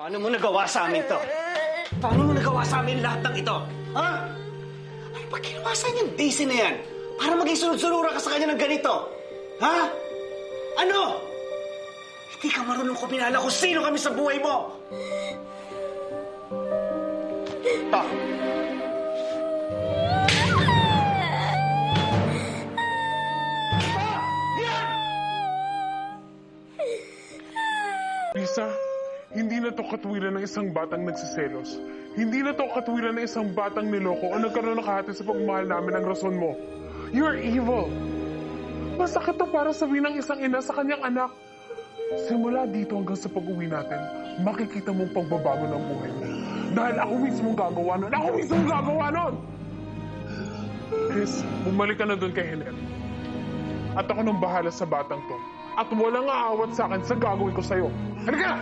Paano mo nagawa sa amin to? Paano mo nagawa sa amin lahat ng ito? Ha? Ano ba ginawa sa yung Daisy na yan? Para maging sunod-sunura ka sa kanya ng ganito? Ha? Ano? Hindi ka marunong kumilala kung sino kami sa buhay mo! Ta! Lisa, hindi na to katwiran ng isang batang nagsiselos. Hindi na to katwiran ng isang batang niloko o nagkaroon ng kahati sa pagmamahal namin ang rason mo. You're evil. Masakit to para sabihin ng isang ina sa kanyang anak. Simula dito hanggang sa pag-uwi natin, makikita mong pagbabago ng buhay mo. Dahil ako mismo gagawa nun. Ako mismo gagawa nun! Chris, bumalik ka na doon kay Helen. At ako nang bahala sa batang to. At walang aawat sa akin sa gagawin ko sa'yo. Halika!